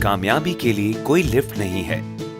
कामयाबी के लिए कोई लिफ्ट नहीं है,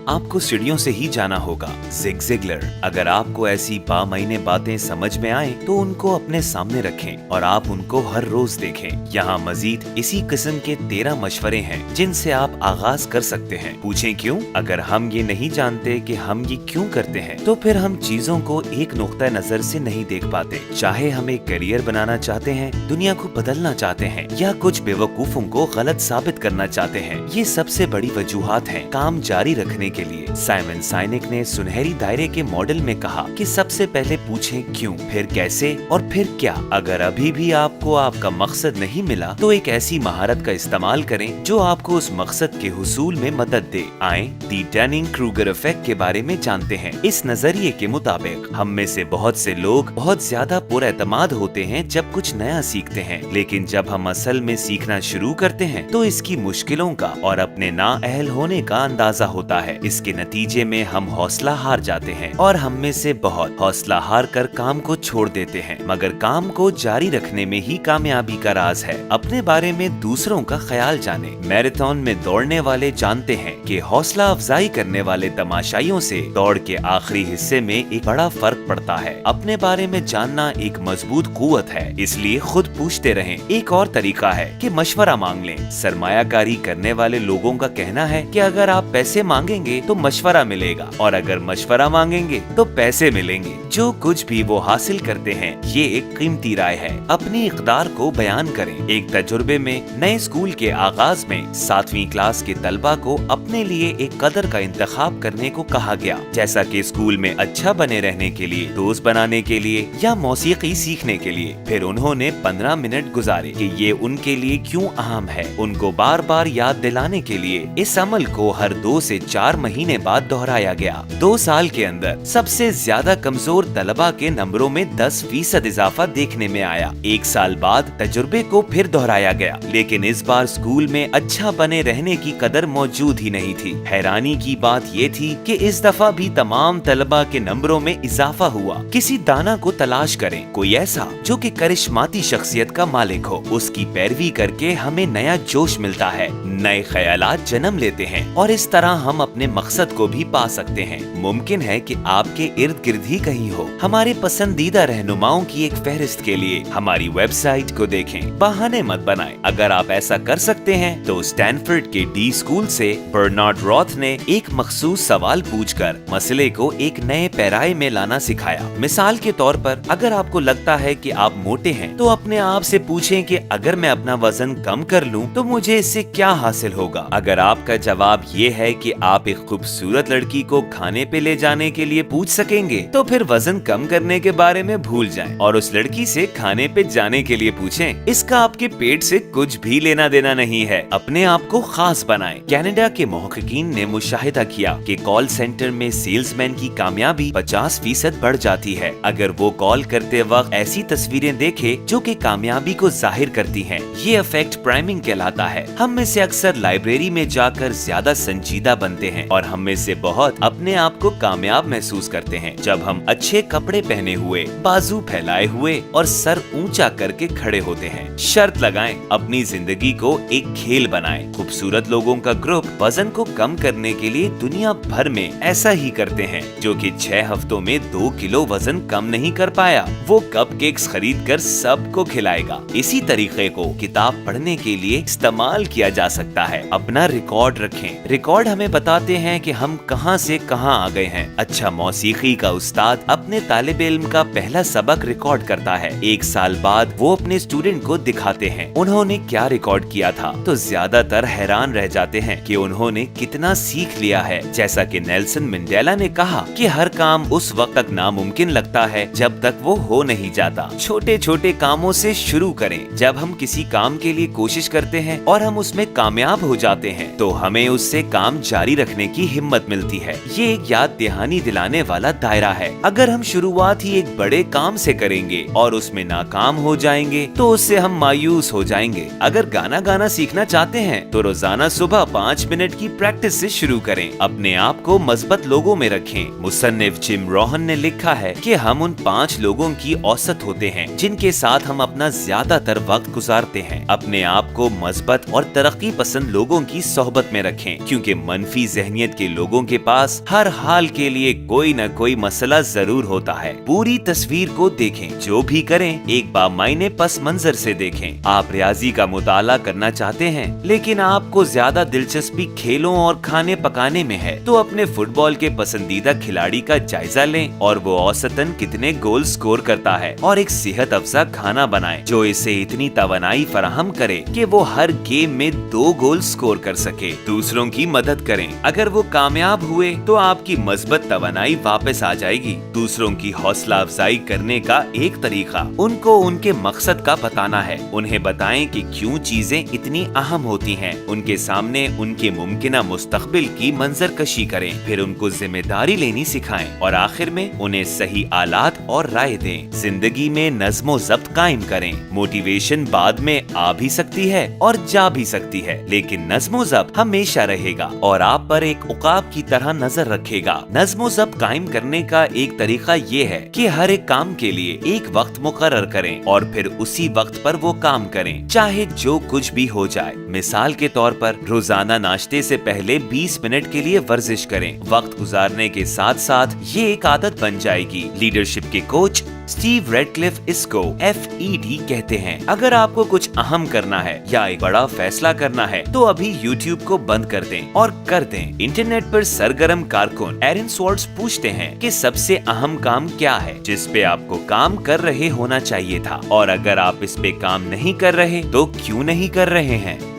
आपको सीढ़ियों से ही जाना होगा। Zig Ziggler. अगर आपको ऐसी बामायने बातें समझ में आए तो उनको अपने सामने रखें और आप उनको हर रोज देखें। यहाँ मजीद इसी किस्म के 13 मशवरे हैं जिनसे आप आगाज कर सकते हैं। पूछें क्यों? अगर हम ये नहीं जानते कि हम ये क्यों करते हैं तो फिर हम चीजों को एक नुक्ता नजर से नहीं देख पाते। चाहे हम एक करियर बनाना चाहते हैं, दुनिया को बदलना चाहते हैं या कुछ बेवकूफों को गलत साबित करना चाहते हैं, ये सबसे बड़ी वजूहात हैं काम जारी रखने के लिए। साइमन साइनिक ने सुनहरी दायरे के मॉडल में कहा कि सबसे पहले पूछें क्यों, फिर कैसे और फिर क्या। अगर अभी भी आपको आपका मकसद नहीं मिला तो एक ऐसी महारत का इस्तेमाल करें जो आपको उस मकसद के हुसूल में मदद दे। आए दी डनिंग-क्रूगर इफेक्ट के बारे में जानते हैं। इस नजरिए के मुताबिक हम में से बहुत से लोग बहुत ज्यादा पुरएतमाद होते हैं जब कुछ नया सीखते हैं, लेकिन जब हम असल में सीखना शुरू करते हैं तो इसकी मुश्किलों का और अपने नाअहल होने का अंदाजा होता है। इसके नतीजे में हम हौसला हार जाते हैं और हम में से बहुत हौसला हार कर काम को छोड़ देते हैं। मगर काम को जारी रखने में ही कामयाबी का राज है। अपने बारे में दूसरों का ख्याल जाने। मैराथन में दौड़ने वाले जानते हैं कि हौसला अफजाई करने वाले तमाशाइयों से दौड़ के आखिरी हिस्से में एक बड़ा फर्क पड़ता है। अपने बारे में जानना एक मजबूत कुव्वत है, इसलिए खुद पूछते रहें। एक और तरीका है कि मशवरा मांग लें। सरमायाकारी करने वाले लोगों का कहना है कि अगर आप पैसे मांगेंगे तो मशवरा मिलेगा और अगर मशवरा मांगेंगे तो पैसे मिलेंगे। जो कुछ भी वो हासिल करते हैं ये एक कीमती राय है। अपनी इक़दार को बयान करें। एक तजुर्बे में नए स्कूल के आगाज में 7वीं क्लास के तलबा को अपने लिए एक कदर का इंतखाब करने को कहा गया, जैसा कि स्कूल में अच्छा बने रहने के लिए, दोस्त बनाने के लिए या मौसीकी सीखने के लिए। फिर उन्होंने 15 मिनट गुजारे कि ये उनके लिए क्यों अहम है। उनको बार बार याद दिलाने के लिए इस अमल को हर 2 से 4 महीने बाद दोहराया गया। 2 साल के अंदर सबसे ज्यादा कमजोर तलबा के नंबरों में 10% इजाफा देखने में आया। 1 साल बाद तजुर्बे को फिर दोहराया गया, लेकिन इस बार स्कूल में अच्छा बने रहने की कदर मौजूद ही नहीं थी। हैरानी की बात ये थी कि इस दफा भी तमाम तलबा के नंबरों में इजाफा हुआ। किसी दाना को तलाश करें, कोई ऐसा जो कि करिश्माती शख्सियत का मालिक हो। उसकी पैरवी करके हमें नया जोश मिलता है, नए ख्यालात जन्म लेते हैं और इस तरह हम अपने मकसद को भी पा सकते हैं। मुमकिन है कि आपके इर्द गिर्द ही कहीं हो। हमारे पसंदीदा रहनुमाओं की एक फहरिस्त के लिए हमारी वेबसाइट को देखें। बहाने मत बनाएं। अगर आप ऐसा कर सकते हैं तो स्टैनफोर्ड के डी स्कूल से बर्नार्ड रॉथ ने एक मखसूस सवाल पूछकर मसले को एक नए पैराए में लाना सिखाया। मिसाल के तौर पर, अगर आपको लगता है कि आप मोटे हैं तो अपने आप से पूछें कि अगर मैं अपना वजन कम कर लूं तो मुझे इससे क्या हासिल होगा। अगर आपका जवाब ये है कि आप एक खूबसूरत लड़की को खाने पे ले जाने के लिए पूछ सकेंगे तो फिर वजन कम करने के बारे में भूल जाएं और उस लड़की से खाने पे जाने के लिए पूछें। इसका आपके पेट से कुछ भी लेना देना नहीं है। अपने आप को खास बनाएं। कनाडा के मुहक्किकीन ने मुशाहिदा किया कि कॉल सेंटर में सेल्समैन की कामयाबी 50% बढ़ जाती है अगर वो कॉल करते वक्त ऐसी तस्वीरें देखे जो कि कामयाबी को जाहिर करती हैं। ये इफेक्ट प्राइमिंग कहलाता है। हम में से अक्सर लाइब्रेरी में जाकर ज्यादा संजीदा बनते हैं और हम में से बहुत अपने आप को कामयाब महसूस करते हैं जब हम अच्छे कपड़े पहने हुए, बाजू फैलाए हुए और सर ऊंचा करके खड़े होते हैं। शर्त लगाएं, अपनी जिंदगी को एक खेल बनाएं। खूबसूरत लोगों का ग्रुप वजन को कम करने के लिए दुनिया भर में ऐसा ही करते हैं। जो कि 6 हफ्तों में 2 किलो वजन कम नहीं कर पाया, वो कपकेक्स खरीद कर सबको खिलाएगा। इसी तरीके को किताब पढ़ने के लिए इस्तेमाल किया जा सकता है। अपना रिकॉर्ड रखें। रिकॉर्ड हमें बताते हैं कि हम कहां से कहां आ गए हैं। अच्छा मौसीकी का उस्ताद अपने तालिब इल्म का पहला सबक रिकॉर्ड करता है। 1 साल बाद वो अपने स्टूडेंट को दिखाते हैं उन्होंने क्या रिकॉर्ड किया था, तो ज्यादातर हैरान रह जाते हैं कि उन्होंने कितना सीख लिया है। जैसा कि नेल्सन मंडेला ने कहा कि हर काम उस वक्त तक नामुमकिन लगता है जब तक वो हो नहीं जाता। छोटे छोटे कामों से शुरू करें। जब हम किसी काम के लिए कोशिश करते हैं और हम उसमें कामयाब हो जाते हैं तो हमें उससे काम जारी रखने करने की हिम्मत मिलती है। ये एक याद दहानी दिलाने वाला दायरा है। अगर हम शुरुआत ही एक बड़े काम से करेंगे और उसमें नाकाम हो जाएंगे तो उससे हम मायूस हो जाएंगे। अगर गाना गाना सीखना चाहते हैं तो रोजाना सुबह 5 मिनट की प्रैक्टिस से शुरू करें। अपने आप को मजबूत लोगों में रखें। मुसन्निफ जिम रोहन ने लिखा है कि हम उन 5 लोगों की औसत होते हैं जिनके साथ हम अपना ज्यादातर वक्त गुजारते हैं। अपने आप को मजबूत और तरक्की पसंद लोगों की सोहबत में रखें, क्योंकि मनफी जहनियत के लोगों के पास हर हाल के लिए कोई न कोई मसला जरूर होता है। पूरी तस्वीर को देखें, जो भी करें एक बामायने पस मंजर से देखें। आप रियाजी का मुताला करना चाहते हैं लेकिन आपको ज्यादा दिलचस्पी खेलों और खाने पकाने में है, तो अपने फुटबॉल के पसंदीदा खिलाड़ी का जायजा लें और वो औसतन कितने गोल स्कोर करता है, और एक सेहत अफजा खाना बनाएं जो इसे इतनी तवानाई फराहम करे कि वो हर गेम में 2 गोल स्कोर कर सके। दूसरों की मदद करें। अगर वो कामयाब हुए तो आपकी मजबूत तवानाई वापस आ जाएगी। दूसरों की हौसला अफजाई करने का एक तरीका उनको उनके मकसद का बताना है। उन्हें बताएं कि क्यों चीजें इतनी अहम होती हैं। उनके सामने उनके मुमकिना मुस्तकबिल की मंजरकशी करें, फिर उनको जिम्मेदारी लेनी सिखाएं और आखिर में उन्हें सही आलात और राय दें। जिंदगी में नज़्म ज़ब्त कायम करें। मोटिवेशन बाद में आ भी सकती है और जा भी सकती है, लेकिन नज़्म ज़ब्त हमेशा रहेगा और आप पर एक उकाब की तरह नजर रखेगा। नज़्म ज़ब्त कायम करने का एक तरीका ये है कि हर एक काम के लिए एक वक्त मुकर्रर करें और फिर उसी वक्त पर वो काम करें, चाहे जो कुछ भी हो जाए। मिसाल के तौर पर रोजाना नाश्ते से पहले 20 मिनट के लिए वर्जिश करें। वक्त गुजारने के साथ साथ ये एक आदत बन जाएगी। लीडरशिप के कोच स्टीव रेडक्लिफ इसको FED कहते हैं। अगर आपको कुछ अहम करना है या एक बड़ा फैसला करना है तो अभी YouTube को बंद कर दें और कर दें। इंटरनेट पर सरगर्म कारकुन एरन स्वॉर्ट्स पूछते हैं कि सबसे अहम काम क्या है जिस पे आपको काम कर रहे होना चाहिए था, और अगर आप इस पे काम नहीं कर रहे तो क्यों नहीं कर रहे हैं।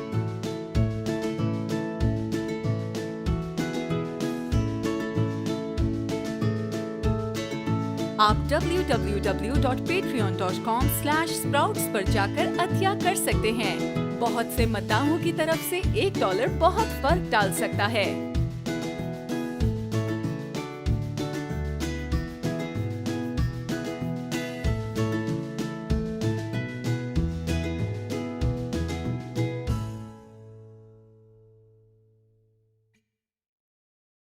आप www.patreon.com/sprouts पर जाकर अतिया कर सकते हैं। बहुत से मद्दाहों की तरफ से $1 बहुत फर्क डाल सकता है।